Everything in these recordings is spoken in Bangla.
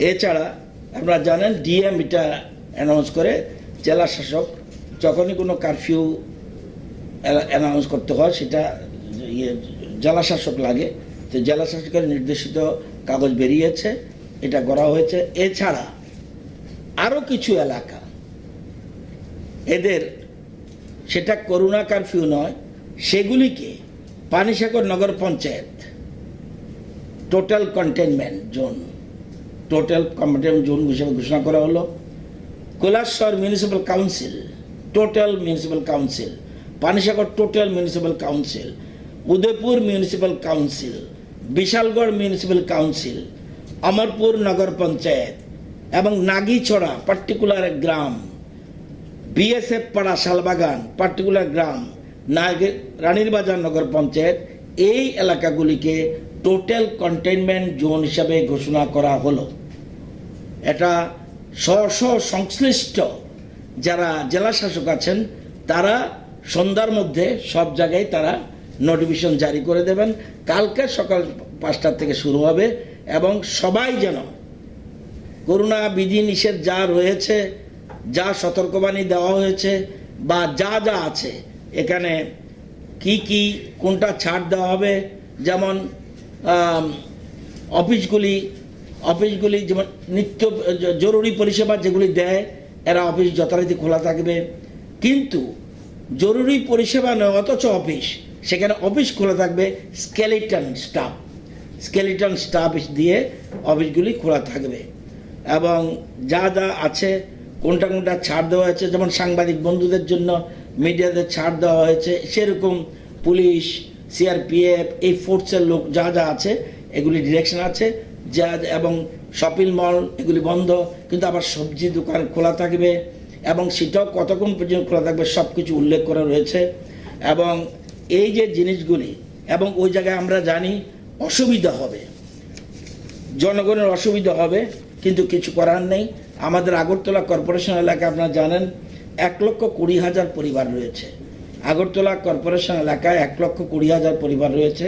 এছাড়া আপনারা জানেন ডিএম এটা অ্যানাউন্স করে, জেলা শাসক যখনই কোনো কারফিউ অ্যানাউন্স করতে হয় সেটা জেলা শাসক লাগে, তো জেলা শাসকের নির্দেশিত কাগজ বেরিয়েছে, এটা করা হয়েছে। এছাড়া আরও কিছু এলাকা এদের, সেটা করোনা কারফিউ নয়, সেগুলিকে Panisagar Nagar Panchayat total containment zone হিসেবে ঘোষণা করা হলো। Kailashahar municipal council total municipal council, Panisagar total municipal council, Udaipur municipal council, Bishalgarh municipal council, Amarpur Nagar Panchayat এবং নাগিছড়া পার্টিকুলার গ্রাম, বিএসএফ পাড়া শালবাগান পার্টিকুলার গ্রাম, রানীর বাজার নগর পঞ্চায়েত, এই এলাকাগুলিকে টোটাল কন্টেইনমেন্ট জোন হিসাবে ঘোষণা করা হলো। এটা সংশ্লিষ্ট যারা জেলা শাসক আছেন তারা সন্ধ্যার মধ্যে সব জায়গায় তারা নোটিফিকেশন জারি করে দেবেন। কালকে সকাল 5টা থেকে শুরু হবে এবং সবাই যেন করোনা বিধি নিষেধ যা রয়েছে, যা সতর্কবাণী দেওয়া হয়েছে বা যা যা আছে, এখানে কি কোনটা ছাড় দেওয়া হবে, যেমন অফিসগুলি যেমন নিত্য জরুরি পরিষেবা যেগুলি দেয় এরা অফিস যথারীতি খোলা থাকবে, কিন্তু জরুরি পরিষেবা নয় অথচ অফিস, সেখানে অফিস খোলা থাকবে স্কেলিটন স্টাফ দিয়ে অফিসগুলি খোলা থাকবে। এবং যা যা আছে কোনটা ছাড় দেওয়া হয়েছে, যেমন সাংবাদিক বন্ধুদের জন্য মিডিয়াদের ছাড় দেওয়া হয়েছে, সেরকম পুলিশ, সিআরপিএফ, এই ফোর্সের লোক যা যা আছে এগুলি ডিরেকশন আছে এবং শপিং মল এগুলি বন্ধ, কিন্তু আবার সবজি দোকান খোলা থাকবে এবং সেটাও কতক্ষণ পর্যন্ত খোলা থাকবে সব কিছু উল্লেখ করা রয়েছে। এবং এই যে জিনিসগুলি, এবং ওই জায়গায় আমরা জানি অসুবিধা হবে, জনগণের অসুবিধা হবে, কিন্তু কিছু করার নেই। আমাদের আগরতলা কর্পোরেশন এলাকায় আপনারা জানেন 1,20,000 পরিবার রয়েছে। আগরতলা কর্পোরেশন এলাকায় 1,20,000 পরিবার রয়েছে।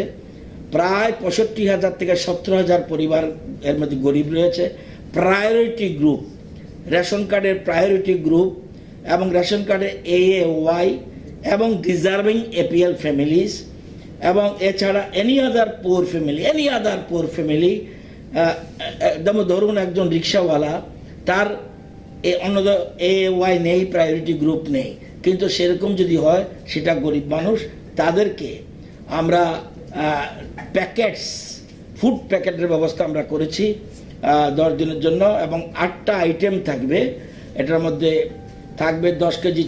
প্রায় 65,000 থেকে 70,000 পরিবার এর মধ্যে গরিব রয়েছে। প্রায়োরিটি গ্রুপ, রেশন কার্ডের প্রায়োরিটি গ্রুপ এবং রেশন কার্ডের AAY এবং ডিজার্ভিং APL ফ্যামিলিজ, এবং এছাড়া এনি আদার পুয়ার ফ্যামিলি, যেমন ধরুন একজন রিক্সাওয়ালা, তার অন্যদের AAY নেই, প্রায়োরিটি গ্রুপ নেই, কিন্তু সেরকম যদি হয় সেটা গরিব মানুষ, তাদেরকে আমরা ফুড প্যাকেটের ব্যবস্থা আমরা করেছি 10 দিনের জন্য, এবং 8টা আইটেম থাকবে। এটার মধ্যে থাকবে 10 কেজি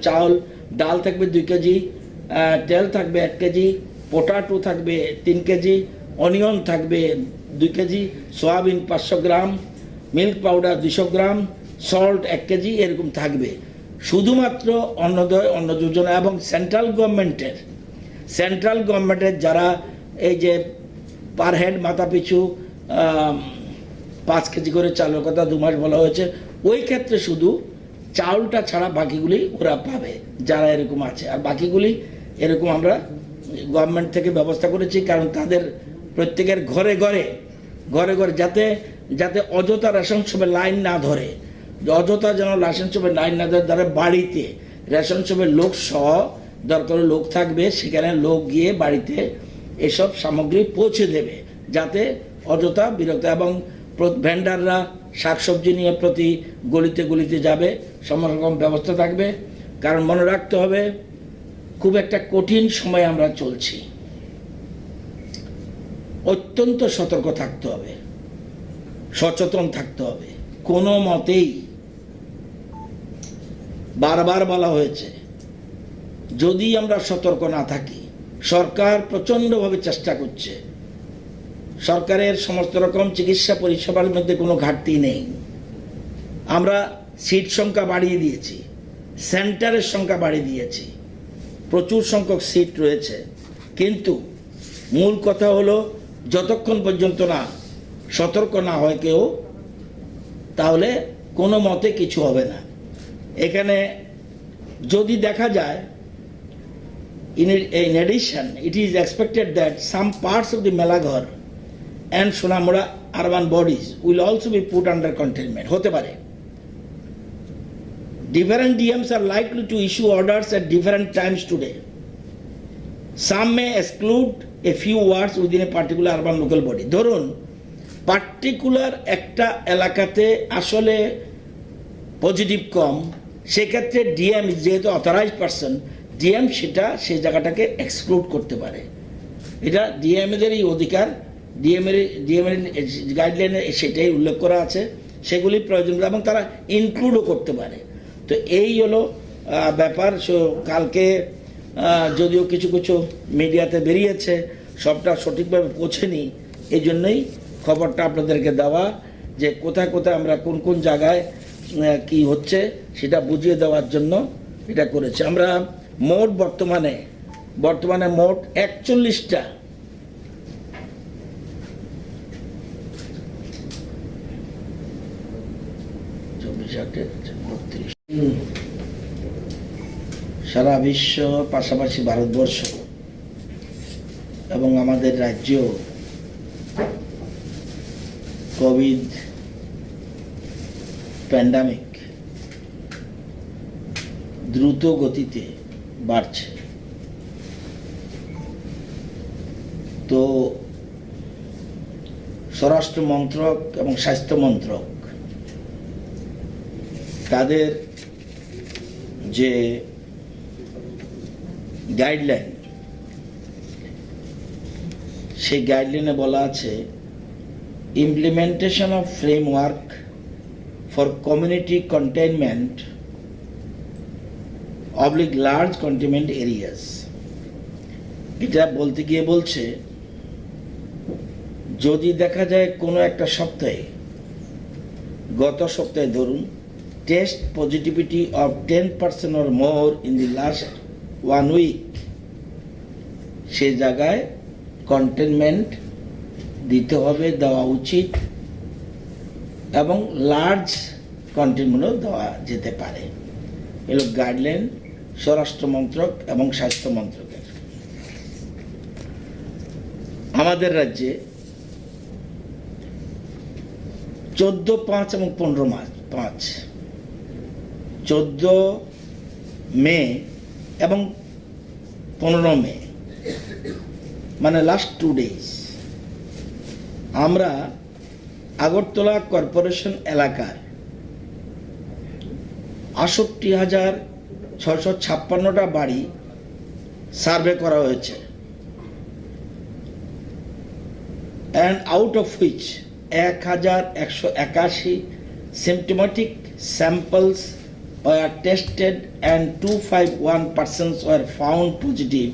চাউল, ডাল থাকবে 2 কেজি, তেল থাকবে 1 কেজি, পোটাটো থাকবে 3 কেজি, অনিয়ন থাকবে 2 কেজি, সয়াবিন 500 গ্রাম, মিল্ক পাউডার 200 গ্রাম, সল্ট 1 কেজি, এরকম থাকবে। শুধুমাত্র অন্নদয়, অন্ন যোজনা এবং সেন্ট্রাল গভর্নমেন্টের যারা এই যে পার হেড মাথা পিছু 5 কেজি করে চালের কথা 2 মাস বলা হয়েছে, ওই ক্ষেত্রে শুধু চাউলটা ছাড়া বাকিগুলি ওরা পাবে যারা এরকম আছে। আর বাকিগুলি এরকম আমরা গভর্নমেন্ট থেকে ব্যবস্থা করেছি, কারণ তাদের প্রত্যেকের ঘরে ঘরে যাতে অযথা রেশন শপে লাইন না ধরে, অযথা যেন রেশন শপে লাইন না ধরে, তারা বাড়িতে রেশন শপের লোক সহ দরকার লোক থাকবে, সেখানে লোক গিয়ে বাড়িতে এসব সামগ্রী পৌঁছে দেবে, যাতে অযথা বিরক্ত, এবং ভেন্ডাররা শাকসবজি নিয়ে প্রতি গলিতে যাবে, সমস্ত রকম ব্যবস্থা থাকবে। কারণ মনে রাখতে হবে খুব একটা কঠিন সময় আমরা চলছি, অত্যন্ত সতর্ক থাকতে হবে, সচেতন থাকতে হবে। কোনো মতেই, বারবার বলা হয়েছে, যদি আমরা সতর্ক না থাকি, সরকার প্রচণ্ডভাবে চেষ্টা করছে, সরকারের সমস্ত রকম চিকিৎসা পরিষেবার মধ্যে কোনো ঘাটতি নেই। আমরা সিট সংখ্যা বাড়িয়ে দিয়েছি, সেন্টারের সংখ্যা বাড়িয়ে দিয়েছি, প্রচুর সংখ্যক সিট রয়েছে, কিন্তু মূল কথা হলো যতক্ষণ পর্যন্ত না সতর্ক না হয় কেউ, তাহলে কোনো মতে কিছু হবে না। এখানে যদি দেখা যায়, in addition, it is expected that some parts of the Melaghar and Sonamura urban bodies will also be put under containment. হতে পারে। Different DMs are likely to issue orders at different times today. Some may exclude a few wards within a particular urban local body. ধরুন পার্টিকুলার একটা এলাকাতে আসলে পজিটিভ কম, সেক্ষেত্রে ডিএম যেহেতু অথরাইজড পারসন, ডিএম সেটা সেই জায়গাটাকে এক্সক্লুড করতে পারে। এটা ডিএমএদেরই অধিকার, ডিএমের গাইডলাইনে সেটাই উল্লেখ করা আছে, সেগুলি প্রয়োজন এবং তারা ইনক্লুডও করতে পারে। তো এই হলো ব্যাপার। কালকে যদিও কিছু কিছু মিডিয়াতে বেরিয়েছে, সবটা সঠিকভাবে পৌঁছেনি, এই জন্যই খবরটা আপনাদেরকে দেওয়া যে কোথায় কোথায় আমরা কোন কোন জায়গায় কি হচ্ছে সেটা বুঝিয়ে দেওয়ার জন্য এটা করেছে। আমরা মোট বর্তমানে মোট 41টা সারা বিশ্ব পাশাপাশি ভারতবর্ষ এবং আমাদের রাজ্য কোভিড প্যান্ডামিক দ্রুত গতিতে বাড়ছে। তো স্বরাষ্ট্র মন্ত্রক এবং স্বাস্থ্য মন্ত্রক তাদের যে গাইডলাইন, সেই গাইডলাইনে বলা আছে implementation of framework for community containment / large containment areas। এটা বলতে গিয়ে বলছে যদি দেখা যায় কোনো একটা সপ্তাহে, গত সপ্তাহে ধরুন test positivity of 10% or more in the last 1 week, সে জায়গায় কন্টেনমেন্ট দিতে হবে, দেওয়া উচিত, এবং লার্জ কন্টেনমেন্টও দেওয়া যেতে পারে। এগুলো গাইডলাইন স্বরাষ্ট্র মন্ত্রক এবং স্বাস্থ্য মন্ত্রকের। আমাদের রাজ্যে 14, 5 এবং 15 14 মে এবং 15 মে মানে লাস্ট 2 days আমরা আগরতলা কর্পোরেশন এলাকার 68,656টা বাড়ি সার্ভে করা হয়েছে, and out of which 1,181 symptomatic samples were tested and 251 persons were found positive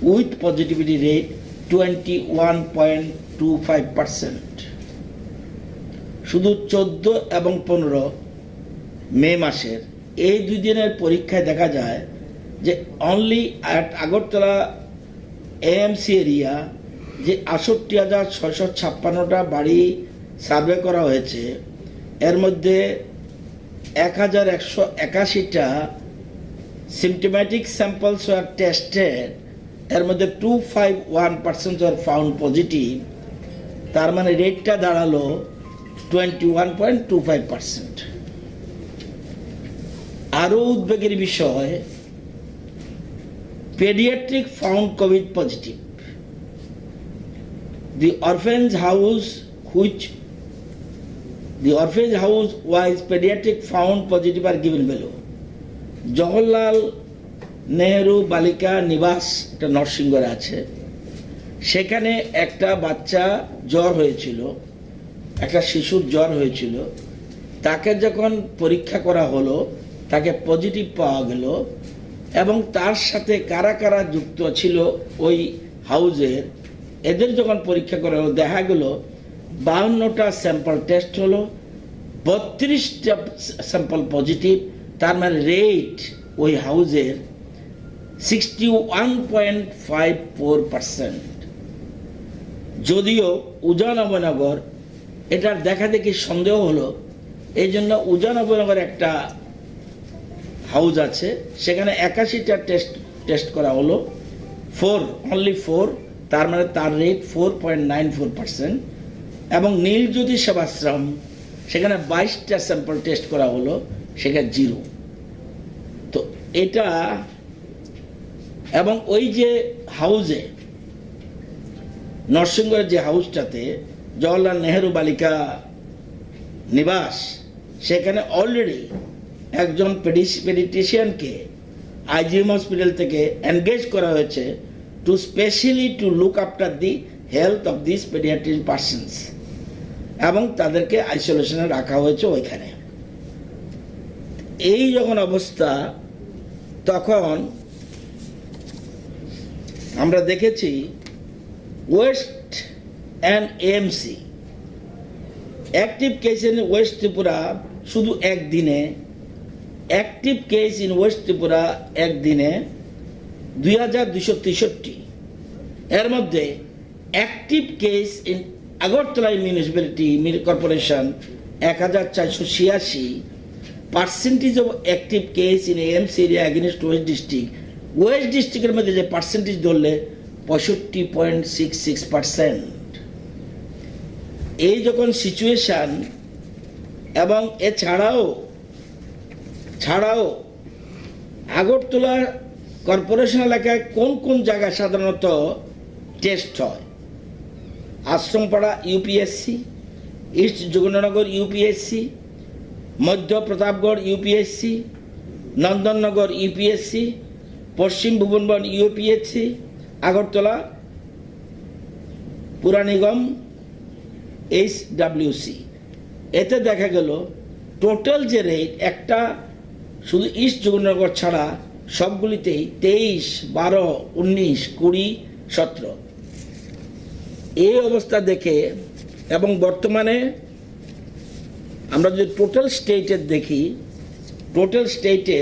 with positivity rate 21.25%। শুধু 14 এবং 15 মে মাসের এই 2 দিনের পরীক্ষায় দেখা যায় যে only at Agartala AMC area যে 68,656টা বাড়ি সার্ভে করা হয়েছে, এর মধ্যে 1,181টা সিমটোম্যাটিক স্যাম্পলস ওয়ার টেস্টেড, এর মধ্যে 251% ওয়ার ফাউন্ড পজিটিভ। তার মানে রেটটা দাঁড়ালো 21.25%। আরও উদ্বেগের বিষয়, paediatric found Covid positive. The orphanage house wise pediatric found positive are given below. Jawaharlal Nehru বালিকা নিবাস, একটা নরসিংগড়ে আছে, সেখানে একটা বাচ্চা জ্বর হয়েছিল, একটা শিশুর জ্বর হয়েছিল, তাকে যখন পরীক্ষা করা হলো তাকে পজিটিভ পাওয়া গেল, এবং তার সাথে কারা কারা যুক্ত ছিল ওই হাউজের এদের যখন পরীক্ষা করা হলো দেখা গেল 52টা স্যাম্পল টেস্ট হলো, 32টা স্যাম্পল পজিটিভ। তার মানে রেট ওই হাউজের 61.54%। যদিও উজান অভয়নগর এটার দেখা দেখি সন্দেহ হলো, এই জন্য উজান অভয়নগর একটা হাউজ আছে, সেখানে 81টা টেস্ট করা হলো, অনলি 4, তার মানে তার রেট 4.94%। এবং নীলজ্যোতি সেবাশ্রম সেখানে 22টা স্যাম্পল টেস্ট করা হলো, সেখানে 0। তো এটা, এবং ওই যে হাউজে নরসিংগড়ের যে হাউসটাতে জওয়াহরলাল নেহেরু বালিকা নিবাস, সেখানে অলরেডি একজন পেডিয়াট্রিশিয়ানকে আইজিএম হসপিটাল থেকে এনগেজ করা হয়েছে to specially to look after the health of this pediatric persons, এবং তাদেরকে আইসোলেশনে রাখা হয়েছে ওইখানে। এই যখন অবস্থা, তখন আমরা দেখেছি West and AMC active case in West Tripura শুধু একদিনে, active case in West Tripura একদিনে 2263। এর মধ্যে active case in Agartala municipality corporation 1486। Percentage of active case in AMC area against West ডিস্ট্রিক্টের মধ্যে যে পার্সেন্টেজ ধরলে 65.66%। এই যখন সিচুয়েশন, এবং এছাড়াও আগরতলা কর্পোরেশন এলাকায় কোন কোন জায়গায় সাধারণত টেস্ট হয়? Ashrampara UPSC, east Jogendranagar UPSC, মধ্য প্রতাপগড় ইউপিএসসি, নন্দননগর ইউপিএসসি, পশ্চিম ভুবনবন ইউপিএসসি, আগরতলা পুরা নিগম HWC। এতে দেখা গেল টোটাল যে রেট, একটা শুধু ইস্ট যোগেন্দ্রনগর ছাড়া সবগুলিতেই 23, 12, 19, 20, 17। এই অবস্থা দেখে, এবং বর্তমানে আমরা যদি টোটাল স্টেটের দেখি, টোটাল স্টেটে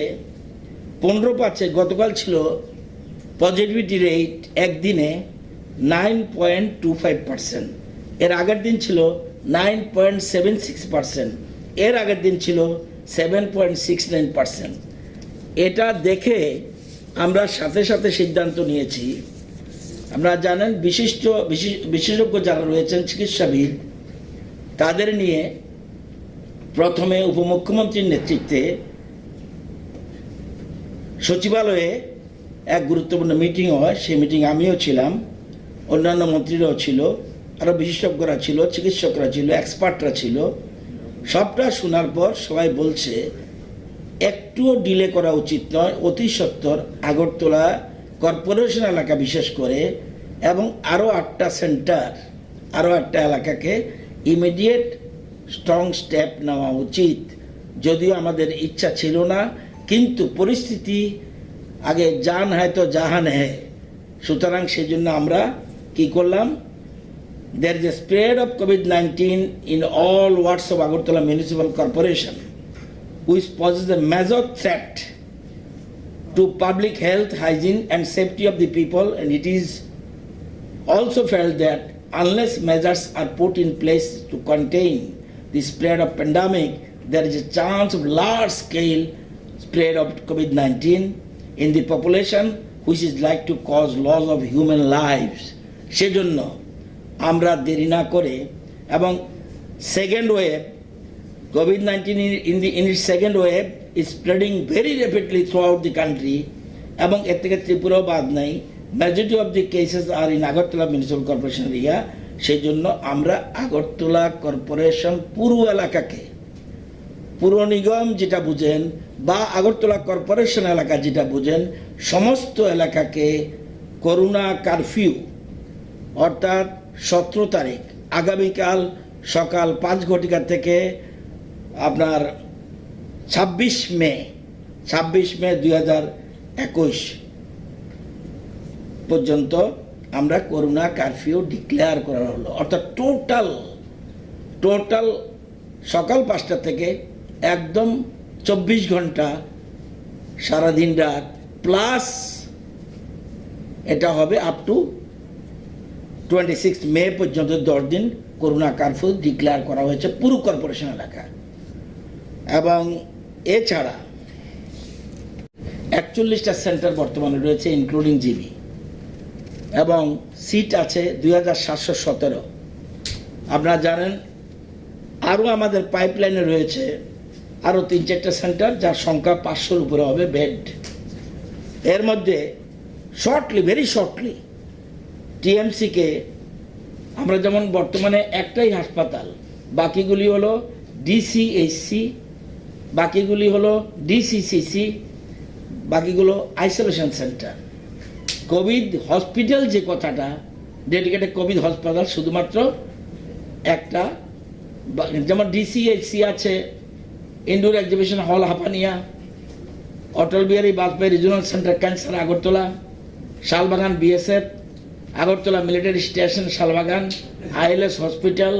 15/5 গতকাল ছিল পজিটিভিটি রেট একদিনে 9.25%, এর আগের দিন ছিল 9.76%, এর আগের দিন ছিল 7.69%। এটা দেখে আমরা সাথে সাথে সিদ্ধান্ত নিয়েছি, আপনারা জানেন বিশেষজ্ঞ যারা রয়েছেন চিকিৎসাবিদ, তাদের নিয়ে প্রথমে উপমুখ্যমন্ত্রীর নেতৃত্বে সচিবালয়ে এক গুরুত্বপূর্ণ মিটিং হয়। সেই মিটিং আমিও ছিলাম, অন্যান্য মন্ত্রীরাও ছিল, আরও বিশেষজ্ঞরা ছিল, চিকিৎসকরা ছিল, এক্সপার্টরা ছিল। সবটা শোনার পর সবাই বলছে একটুও ডিলে করা উচিত নয়, অতি সত্বর আগরতলা কর্পোরেশন এলাকা বিশেষ করে, এবং আরও 8টা সেন্টার, আরও 8টা এলাকাকে ইমিডিয়েট স্ট্রং স্টেপ নেওয়া উচিত। যদিও আমাদের ইচ্ছা ছিল না, কিন্তু পরিস্থিতি আগে জান হ্যায় তো জাহান হ্যায়, সুতরাং সেজন্য আমরা কি করলাম, there is a spread of COVID-19 in all wards of Agartala Municipal Corporation, which poses a major threat to public health, hygiene and safety of the people, and it is also felt that unless measures are put in place to contain the spread of pandemic, there is a chance of large scale spread of COVID-19 in the population, which is like to cause loss of human lives. সেজন্য আমরা দেরি না করে, এবং second wave COVID-19 in its second wave is spreading very rapidly throughout the country, এবং এর থেকে ত্রিপুরাও বাদ নাই। Majority of the cases are in Agartala municipal corporation area. সেই জন্য আমরা আগরতলা কর্পোরেশন পুরো এলাকাকে, পুর নিগম যেটা বুঝেন বা আগরতলা কর্পোরেশন এলাকা যেটা বুঝেন, সমস্ত এলাকাকে করোনা কারফিউ, অর্থাৎ 17 তারিখ আগামীকাল সকাল 5 ঘটিকা থেকে আপনার 26 মে 2021 পর্যন্ত আমরা করোনা কারফিউ ডিক্লেয়ার করা হলো। অর্থাৎ টোটাল সকাল 5টা থেকে একদম 24 ঘন্টা সারাদিন রাত, প্লাস এটা হবে আপ টু 26 মে পর্যন্ত 10 দিন করোনা কারফিউ ডিক্লেয়ার করা হয়েছে পুরো কর্পোরেশন এলাকা। এবং এছাড়া 41টা সেন্টার বর্তমানে রয়েছে ইনক্লুডিং জিবি, এবং সিট আছে 2717। আপনারা জানেন আরও আমাদের পাইপলাইনে রয়েছে আরও 3-4টা সেন্টার, যার সংখ্যা 500-র উপরে হবে বেড। এর মধ্যে ভেরি শর্টলি টিএমসিকে আমরা যেমন বর্তমানে একটাই হাসপাতাল, বাকিগুলি হলো ডিসিএইচসি, বাকিগুলি হলো ডিসিসিসি, বাকিগুলো আইসোলেশন সেন্টার। কোভিড হসপিটাল যে কথাটা, ডেডিকেটেড কোভিড হাসপাতাল শুধুমাত্র একটা, যেমন ডিসিএইচসি আছে indoor exhibition hall Hapania, Atal Bihari Vajpayee regional centre cancer Agartala, Shalbagan BSF, Agartala military station Shalbagan, ILS hospital,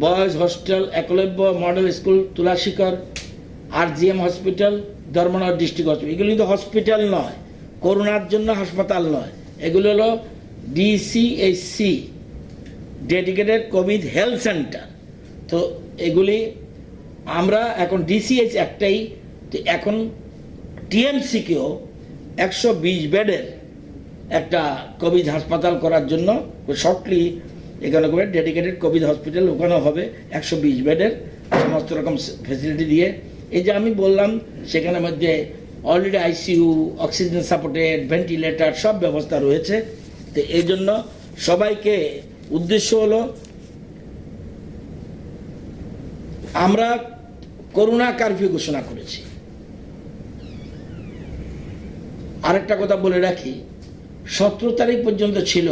boys hostel, Eklavya model school Tulashikar, RGM hospital, Dharmanagar district hospital. এগুলো কিন্তু হসপিটাল নয়, করোনার জন্য হাসপাতাল নয়, এগুলো হলো ডিসিএইচসি, ডেডিকেটেড কোভিড হেলথ সেন্টার। তো এগুলি আমরা এখন ডিসিএইচ একটাই, তো এখন টিএমসিকেও 120 বেডের একটা কোভিড হাসপাতাল করার জন্য শর্টলি এখানে করে ডেডিকেটেড কোভিড হসপিটাল ওখানে হবে 120 বেডের সমস্ত রকম ফেসিলিটি দিয়ে। এই যে আমি বললাম সেখানে মধ্যে already ICU, oxygen supported, ventilator সব ব্যবস্থা রয়েছে। তো এই জন্য সবাইকে উদ্দেশ্য হলো আমরা করোনা কারফিউ ঘোষণা করেছি। আরেকটা কথা বলে রাখি, 17 তারিখ পর্যন্ত ছিল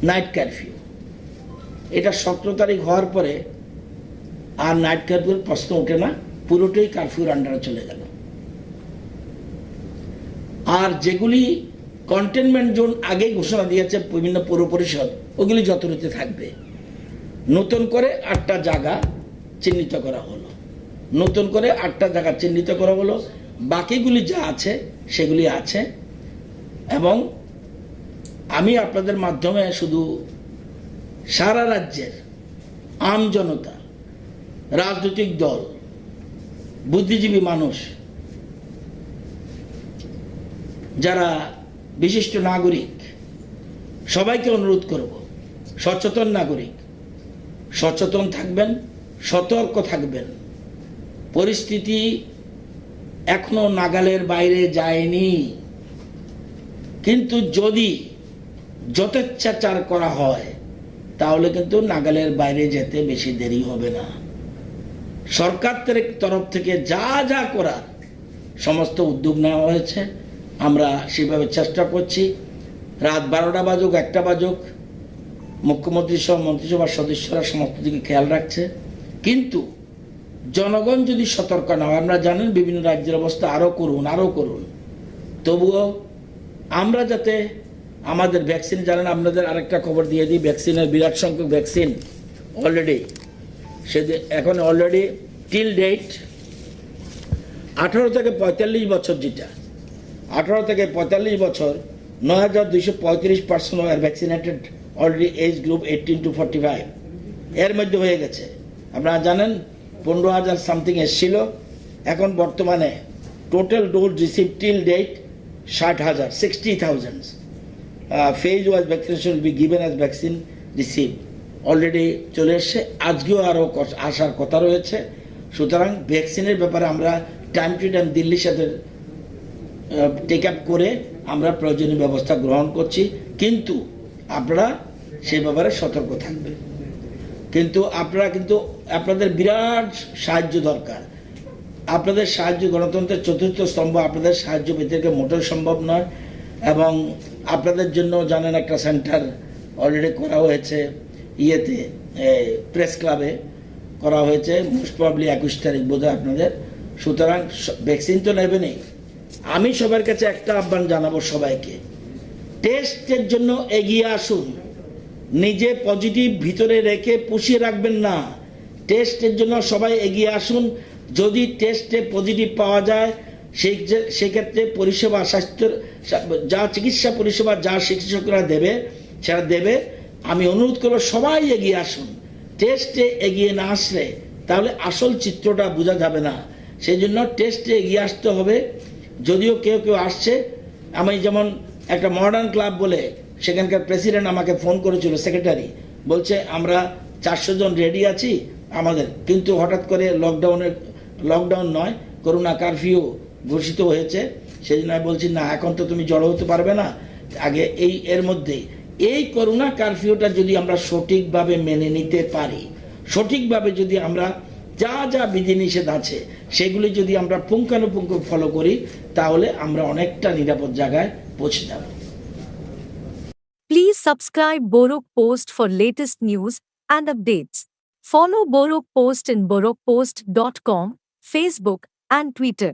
নাইট কারফিউ। এটা 17 তারিখ হওয়ার পরে আর নাইট কারফিউর প্রশ্ন ওঠে না, পুরোটাই কারফিউর আন্ডারে চলে গেল। আর যেগুলি কন্টেনমেন্ট জোন আগে ঘোষণা দিয়েছে বিভিন্ন পৌর পরিষদ, ওগুলি যথারীতি থাকবে। নতুন করে 8টা জায়গা চিহ্নিত করা হলো, নতুন করে 8টা জায়গা চিহ্নিত করা হলো, বাকিগুলি যা আছে সেগুলি আছে। এবং আমি আপনাদের মাধ্যমে শুধু সারা রাজ্যের আম জনতা, রাজনৈতিক দল, বুদ্ধিজীবী মানুষ, যারা বিশিষ্ট নাগরিক, সবাইকে অনুরোধ করব, সচেতন নাগরিক, সচেতন থাকবেন, সতর্ক থাকবেন। পরিস্থিতি এখনো নাগালের বাইরে যায়নি, কিন্তু যদি যথেচ্ছাচার করা হয় তাহলে কিন্তু নাগালের বাইরে যেতে বেশি দেরি হবে না। সরকারের তরফ থেকে যা যা করার সমস্ত উদ্যোগ নেওয়া হয়েছে, আমরা সেভাবে চেষ্টা করছি। রাত 12টা বাজুক, 1টা বাজুক, মুখ্যমন্ত্রী সহ মন্ত্রিসভার সদস্যরা সমস্ত দিকে খেয়াল রাখছে। কিন্তু জনগণ যদি সতর্ক না হয়, আমরা জানেন বিভিন্ন রাজ্যের অবস্থা আরও করুন, তবুও আমরা যাতে আমাদের ভ্যাকসিন, জানেন আপনাদের আরেকটা খবর দিয়ে দিই, ভ্যাকসিনের বিরাট সংখ্যক ভ্যাকসিন অলরেডি এখন অলরেডি টিল ডেট 18 থেকে 45 বছর, যেটা 18 থেকে 45 বছর 9235 person are vaccinated already age group 18 to 45 এর মধ্যে হয়ে গেছে। আপনারা জানেন 15,000 সামথিং এসেছিল, এখন বর্তমানে total dose receive till date 60,000, 60,000 phase wise vaccination will be given as vaccine received already চলে এসছে, আজকেও আরও আসার কথা রয়েছে। সুতরাং ভ্যাকসিনের ব্যাপারে আমরা টাইম টু টাইম দিল্লির সাথে টেক আপ করে আমরা প্রয়োজনীয় ব্যবস্থা গ্রহণ করছি, কিন্তু আপনারা সেই ব্যাপারে সতর্ক থাকবেন। কিন্তু আপনাদের বিরাট সাহায্য দরকার, আপনাদের সাহায্য গণতন্ত্রের চতুর্থ স্তম্ভ, আপনাদের সাহায্য পেতে মোটেও সম্ভব নয়। এবং আপনাদের জন্য জানেন একটা সেন্টার অলরেডি করা হয়েছে ইয়েতে, প্রেস ক্লাবে করা হয়েছে, মোস্ট প্রবলি 21 তারিখ বোধহয় আপনাদের। সুতরাং ভ্যাকসিন তো নেবেনই। আমি সবার কাছে একটা আহ্বান জানাবো সবাইকে, টেস্টের জন্য এগিয়ে আসুন। নিজে পজিটিভ ভিতরে রেখে পুষিয়ে রাখবেন না, টেস্টের জন্য সবাই এগিয়ে আসুন। যদি টেস্টে পজিটিভ পাওয়া যায় সেক্ষেত্রে পরিষেবা, স্বাস্থ্যের যা চিকিৎসা পরিষেবা যা চিকিৎসকরা দেবে সেটা দেবে। আমি অনুরোধ করব সবাই এগিয়ে আসুন। টেস্টে এগিয়ে না আসলে তাহলে আসল চিত্রটা বোঝা যাবে না, সেই জন্য টেস্টে এগিয়ে আসতে হবে। যদিও কেউ আসছে, আমি যেমন একটা মডার্ন ক্লাব বলে সেখানকার প্রেসিডেন্ট আমাকে ফোন করেছিল, সেক্রেটারি বলছে আমরা 400 জন রেডি আছি আমাদের, কিন্তু হঠাৎ করে লকডাউন নয়, করোনা কারফিউ ঘোষিত হয়েছে। সেই জন্য আমি বলছি না, এখন তো তুমি জড়ো হতে পারবে না, আগে এর মধ্যেই এই করোনা কারফিউটা যদি আমরা সঠিকভাবে মেনে নিতে পারি, সঠিকভাবে যদি আমরা যা যা বিধিনিষেধ আছে সেগুলি যদি আমরা পুঙ্খানুপুঙ্খ ফলো করি, তাহলে আমরা অনেকটা নিরাপদ জায়গায় পৌঁছে যাব। Please subscribe Borok Post for latest news and updates. Follow Borok Post in borokpost.com, Facebook and Twitter.